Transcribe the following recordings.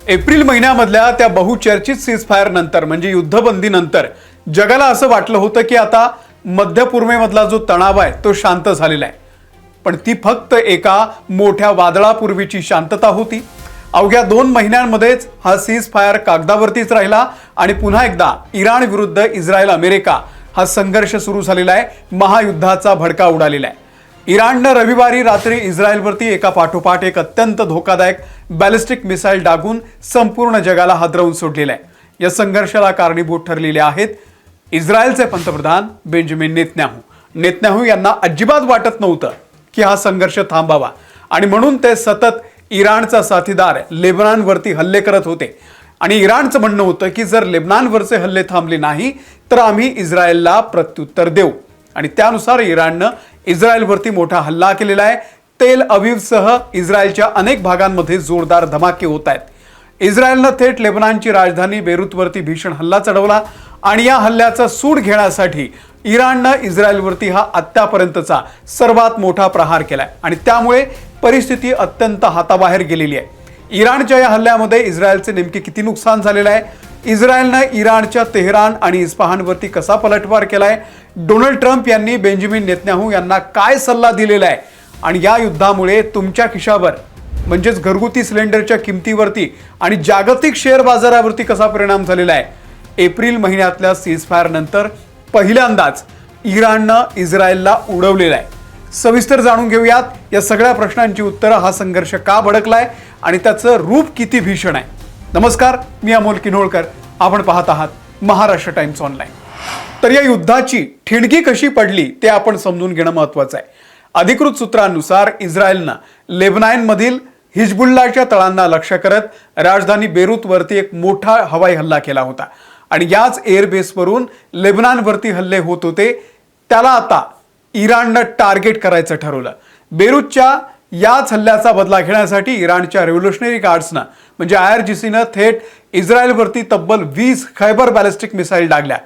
April महिन्यामधल्या त्या बहुचर्चित ceasefire नंतर म्हणजे युद्धबंदीनंतर जगाला असं वाटलं होतं की आता मध्य पूर्वेमधला जो तणाव आहे तो शांत झालेला आहे। पण ती फक्त एका मोठ्या वादळापूर्वीची शांतता होती। अवघ्या 2 महिन्यांमध्येच हा सीजफायर कागदावरतीच राहिला आणि पुन्हा एकदा इराण विरुद्ध इस्रायल अमेरिका हा संघर्ष सुरू झालेला आहे। महायुद्धाचा भडका उडालेला आहे। इराणनं रविवारी रात्री इस्रायलवरती एका पाठोपाठ एक अत्यंत धोकादायक बॅलिस्टिक मिसाईल डागून संपूर्ण जगाला हादरवून सोडलेलं आहे। या संघर्षाला कारणीभूत ठरलेले आहेत इस्रायलचे पंतप्रधान बेंजामिन नेतन्याहू यांना अजिबात वाटत नव्हतं की हा संघर्ष थांबावा आणि म्हणून ते सतत इराणचा साथीदार लेबनॉनवरती हल्ले करत होते आणि इराणचं म्हणणं होतं की जर लेबनॉनवरचे हल्ले थांबले नाही तर आम्ही इस्रायलला प्रत्युत्तर देऊ आणि त्यानुसार इराणनं इस्रायलवरती मोठा हल्ला केलेला आहे। तेल अविवसह इस्रायलच्या अनेक भागांमध्ये जोरदार धमाके होत आहेत। इस्रायलनं थेट लेबनॉनची राजधानी बेरूतवरती भीषण हल्ला चढवला आणि या हल्ल्याचा सूड घेण्यासाठी इराणनं इस्रायलवरती हा आतापर्यंतचा सर्वात मोठा प्रहार केलाय आणि त्यामुळे परिस्थिती अत्यंत हाताबाहेर गेलेली आहे। इराणच्या या हल्ल्यामध्ये इस्रायलचे नेमके किती नुकसान झालेलं आहे, इस्रायलनं इराणच्या तेहरान आणि इस्फहानवरती कसा पलटवार केलाय, डोनाल्ड ट्रम्प यांनी बेंजामिन नेतन्याहू यांना काय सल्ला दिलेला आहे आणि या युद्धामुळे तुमच्या खिशावर म्हणजेच घरगुती सिलेंडरच्या किमतीवरती आणि जागतिक शेअर बाजारावरती कसा परिणाम झालेला आहे। एप्रिल महिन्यातल्या सीजफायर नंतर पहिल्यांदाच इराणनं इस्रायलला उडवलेलं आहे। सविस्तर जाणून घेऊयात या सगळ्या प्रश्नांची उत्तरं। हा संघर्ष का भडकलाय आणि त्याचं रूप किती भीषण आहे। नमस्कार, मी अमोल किन्होळकर, आपण पाहत आहात महाराष्ट्र टाइम्स ऑनलाईन। तर या युद्धाची ठिणगी कशी पडली ते आपण समजून घेणं महत्त्वाचं आहे। अधिकृत सूत्रांनुसार इस्रायलनं लेबनॉनमधील हिजबुल्लाच्या तळांना लक्ष्य करत राजधानी बेरूतवरती एक मोठा हवाई हल्ला केला होता आणि याच एअरबेसवरून लेबनॉनवरती हल्ले होत होते। त्याला आता इराणनं टार्गेट करायचं ठरवलं। बेरूतच्या याच हल्ल्याचा बदला घेण्यासाठी इराणच्या रेव्होल्युशनरी गार्ड्सनं म्हणजे IRGCनं थेट इस्रायलवरती तब्बल 20 खैबर बॅलिस्टिक मिसाईल डागल्या।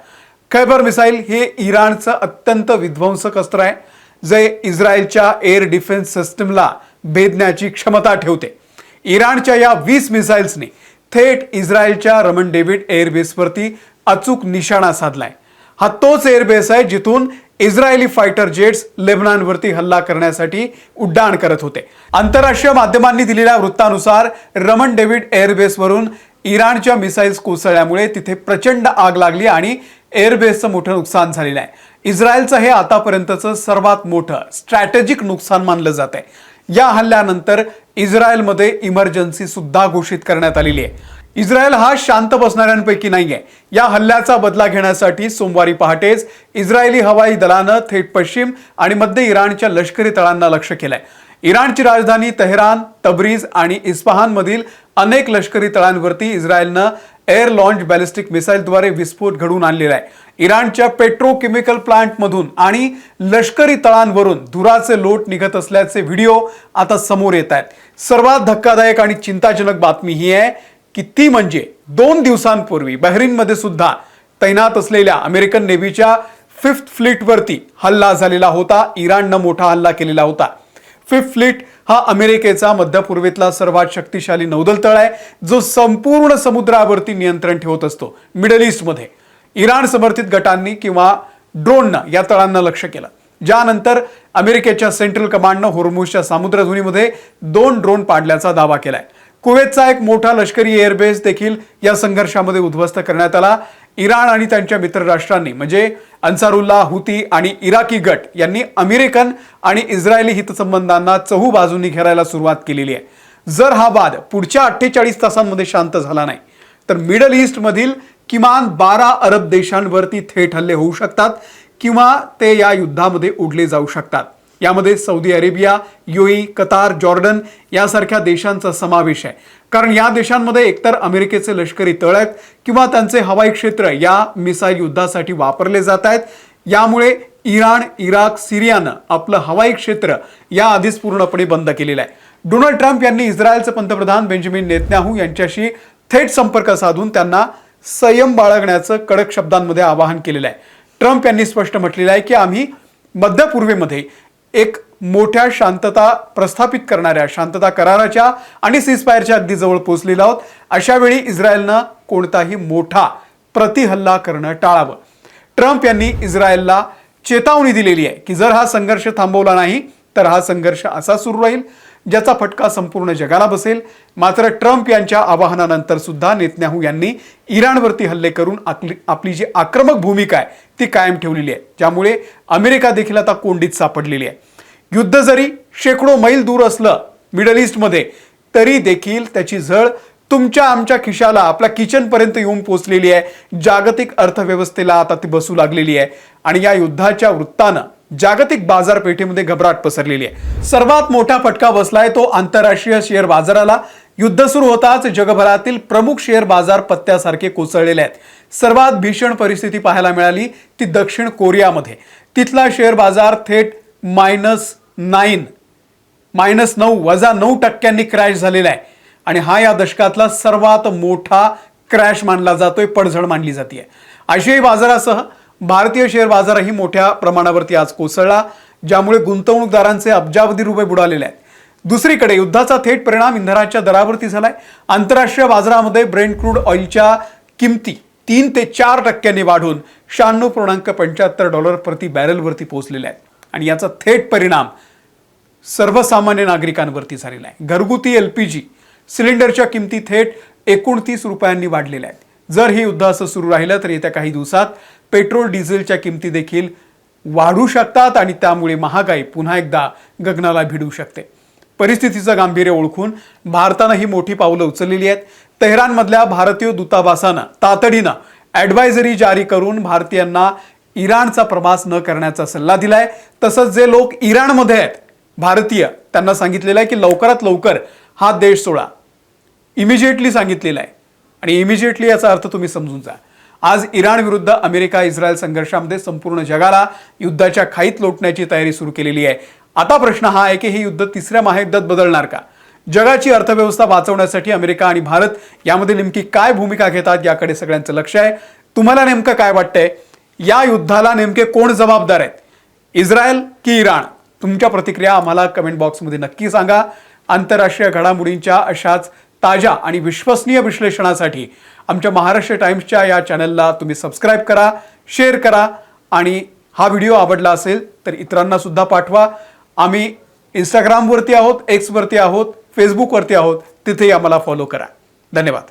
खैबर मिसाईल हे इराणचं अत्यंत विध्वंसक अस्त्र आहे जे इस्रायलच्या एअर डिफेन्स सिस्टमला भेदण्याची क्षमता ठेवते। इराणच्या या 20 मिसाईल्सनी थेट इस्रायलच्या रमन डेव्हिड एअरबेसवरती अचूक निशाणा साधलाय। हा तोच एअरबेस आहे जिथून इस्रायली फायटर जेट्स लेबनॉनवरती हल्ला करण्यासाठी उड्डाण करत होते। आंतरराष्ट्रीय माध्यमांनी दिलेल्या वृत्तानुसार रमन डेव्हिड एअरबेसवरून इराणच्या मिसाईल्स कोसळल्यामुळे तिथे प्रचंड आग लागली आणि एअरबेसचं मोठं नुकसान झालेलं आहे। इस्रायलचं हे आतापर्यंतचं सर्वात मोठं स्ट्रॅटेजिक नुकसान मानलं जात आहे। या हल्ल्यानंतर इस्रायलमध्ये इमर्जन्सी सुद्धा घोषित करण्यात आलेली आहे। इस्रायल हा शांत बसणाऱ्यांपैकी नाहीये। या हल्ल्याचा बदला घेण्यासाठी सोमवारी पहाटेच इस्रायली हवाई दलानं थेट पश्चिम आणि मध्य इराणच्या लष्करी तळांना लक्ष्य केलंय। इराणची राजधानी तेहरान, तब्रीज आणि इस्फहानमधील अनेक लष्करी तळांवरती इस्रायलनं एअर लॉन्च बॅलिस्टिक मिसाईलद्वारे विस्फोट घडवून आणलेला आहे। इराणच्या पेट्रोकेमिकल प्लांटमधून आणि लष्करी तळांवरून धुराचे लोट निघत असल्याचे व्हिडिओ आता समोर येत आहेत। सर्वात धक्कादायक आणि चिंताजनक बातमी ही आहे की ती म्हणजे 2 दिवसांपूर्वी बहरीनमध्ये सुद्धा तैनात असलेल्या अमेरिकन नेव्हीच्या 5th फ्लीटवरती हल्ला झालेला होता। इराणनं मोठा हल्ला केलेला होता। 5th फ्लीट हा अमेरिकेचा मध्य पूर्वेतला सर्वात शक्तिशाली नौदल तळ आहे जो संपूर्ण समुद्रावरती नियंत्रण ठेवत असतो। मिडल ईस्टमध्ये इराण समर्थित गटांनी किंवा ड्रोननं या तळांना लक्ष्य केलं, ज्यानंतर अमेरिकेच्या सेंट्रल कमांडनं होर्मुझच्या सामुद्रधुनीमध्ये 2 ड्रोन पाडल्याचा दावा केलाय। कुवेतचा एक मोठा लष्करी एअरबेस देखील या संघर्षामध्ये उद्ध्वस्त करण्यात आला। इराण आणि त्यांच्या मित्र राष्ट्रांनी म्हणजे अन्सारुल्लाह, हुती आणि इराकी गट यांनी अमेरिकन आणि इस्रायली हितसंबंधांना चहूबाजूंनी घेरायला सुरुवात केलेली आहे। जर हा वाद पुढच्या 48 तासांमध्ये शांत झाला नाही तर मिडल ईस्टमधील किमान 12 अरब देशांवरती थेट हल्ले होऊ शकतात किंवा ते या युद्धामध्ये उडले जाऊ शकतात। यामध्ये Saudi Arabia, UAE, Qatar, Jordan यासारख्या देशांचा समावेश आहे, कारण या देशांमध्ये एकतर अमेरिकेचे लष्करी तळ आहेत किंवा त्यांचे हवाई क्षेत्र या मिसाईल युद्धासाठी वापरले जात आहेत। यामुळे इराण, इराक, सिरियानं आपलं हवाई क्षेत्र याआधीच पूर्णपणे बंद केलेलं आहे। डोनाल्ड ट्रम्प यांनी इस्रायलचे पंतप्रधान बेंजामिन नेतन्याहू यांच्याशी थेट संपर्क साधून त्यांना संयम बाळगण्याचं कडक शब्दांमध्ये आवाहन केलेलं आहे। ट्रम्प यांनी स्पष्ट म्हटलेलं आहे की आम्ही मध्य पूर्वेमध्ये एक मोठ्या शांतता प्रस्थापित करणाऱ्या शांतता कराराच्या आणि सीजफायरच्या अगदी जवळ पोहोचलेलो आहोत. अशा वेळी इस्रायलनं कोणताही मोठा प्रतिहल्ला करणं टाळावं. ट्रम्प यांनी इस्रायलला चेतावणी दिलेली आहे की जर हा संघर्ष थांबवला नाही तर हा संघर्ष असा सुरू राहील ज्याचा फटका संपूर्ण जगाला बसेल. मात्र ट्रम्प यांच्या आवाहनानंतर सुद्धा नेतन्याहू यांनी इराणवरती हल्ले करून आपली जी आक्रमक भूमिका आहे ती कायम ठेवलेली आहे, ज्यामुळे अमेरिका देखील आता कोंडीत सापडलेली आहे. युद्ध जरी शेकडो मैल दूर असलं मिडल ईस्टमध्ये, तरी देखील त्याची झळ तुमच्या आमच्या खिशाला आपल्या किचन पर्यंत येऊन पोहोचलेली आहे. जागतिक अर्थव्यवस्थेला आता ती बसू लागलेली आहे आणि या युद्धाच्या वृत्तानं जागतिक बाजारपेठेमध्ये घबराट पसरलेली आहे. सर्वात मोठा फटका बसलाय तो आंतरराष्ट्रीय शेअर बाजाराला. युद्ध सुरू होताच जगभरातील प्रमुख शेअर बाजार पत्त्यासारखे कोसळलेले आहेत. सर्वात भीषण परिस्थिती पाहायला मिळाली ती दक्षिण कोरियामध्ये. तिथला शेअर बाजार थेट -9% क्रॅश झालेला आहे आणि हा या दशकातला सर्वात मोठा क्रॅश मानला जातोय, पडझड मानली जाते. आशियाई बाजारासह भारतीय शेअर बाजारही मोठ्या प्रमाणावरती आज कोसळला, ज्यामुळे गुंतवणूकदारांचे अब्जावधी रुपये बुडालेले आहेत. दुसरीकडे युद्धाचा थेट परिणाम इंधनाच्या दरावरती झालाय. आंतरराष्ट्रीय बाजारामध्ये ब्रेंट क्रूड ऑइलच्या किमती 3 ते 4% वाढून $96.75 प्रति बॅरेलवरती पोहोचलेल्या आहेत आणि याचा थेट परिणाम सर्वसामान्य नागरिकांवरती झालेला आहे. घरगुती LPG सिलेंडरच्या किमती थेट 29 रुपयांनी वाढलेल्या आहेत. जर हे युद्ध असं सुरू राहिलं तर येत्या काही दिवसात पेट्रोल डिझेलच्या किमती देखील वाढू शकतात आणि त्यामुळे महागाई पुन्हा एकदा गगनाला भिडू शकते. परिस्थितीचं गांभीर्य ओळखून भारतानं ही मोठी पावलं उचललेली आहेत. तेहरानमधल्या भारतीय दूतावासानं तातडीनं ॲडवायझरी जारी करून भारतीयांना इराणचा प्रवास न करण्याचा सल्ला दिलाय. तसंच जे लोक इराणमध्ये आहेत भारतीय, त्यांना सांगितलेलं आहे की लवकरात लवकर हा देश सोडा. इमिजिएटली सांगितलेलं आहे आणि इमिजिएटली याचा अर्थ तुम्ही समजून जा. आज इराण विरुद्ध अमेरिका इस्रायल संघर्षामध्ये संपूर्ण जगाला युद्धाच्या खाईत लोटण्याची तयारी सुरू केलेली आहे. आता प्रश्न हा आहे की हे युद्ध तिसऱ्या महायुद्धात बदलणार का? जगाची अर्थव्यवस्था वाचवण्यासाठी अमेरिका आणि भारत यामध्ये नेमकी काय भूमिका घेतात याकडे सगळ्यांचं लक्ष आहे. तुम्हाला नेमकं काय वाटतंय? या युद्धाला नेमके कोण जबाबदार आहेत, इस्रायल की इराण? तुमच्या प्रतिक्रिया आम्हाला कमेंट बॉक्समध्ये नक्की सांगा. आंतरराष्ट्रीय घडामोडींच्या अशाच ताज्या आणि विश्वसनीय विश्लेषणासाठी आमच्या महाराष्ट्र टाइम्सच्या या चॅनलला तुम्ही सबस्क्राईब करा, शेअर करा आणि हा व्हिडिओ आवडला असेल तर इतरांना सुद्धा पाठवा. आम्ही इंस्टाग्रामवरती आहोत, एक्सवरती आहोत, फेसबुकवरती आहोत, तिथेही आम्हाला फॉलो करा. धन्यवाद.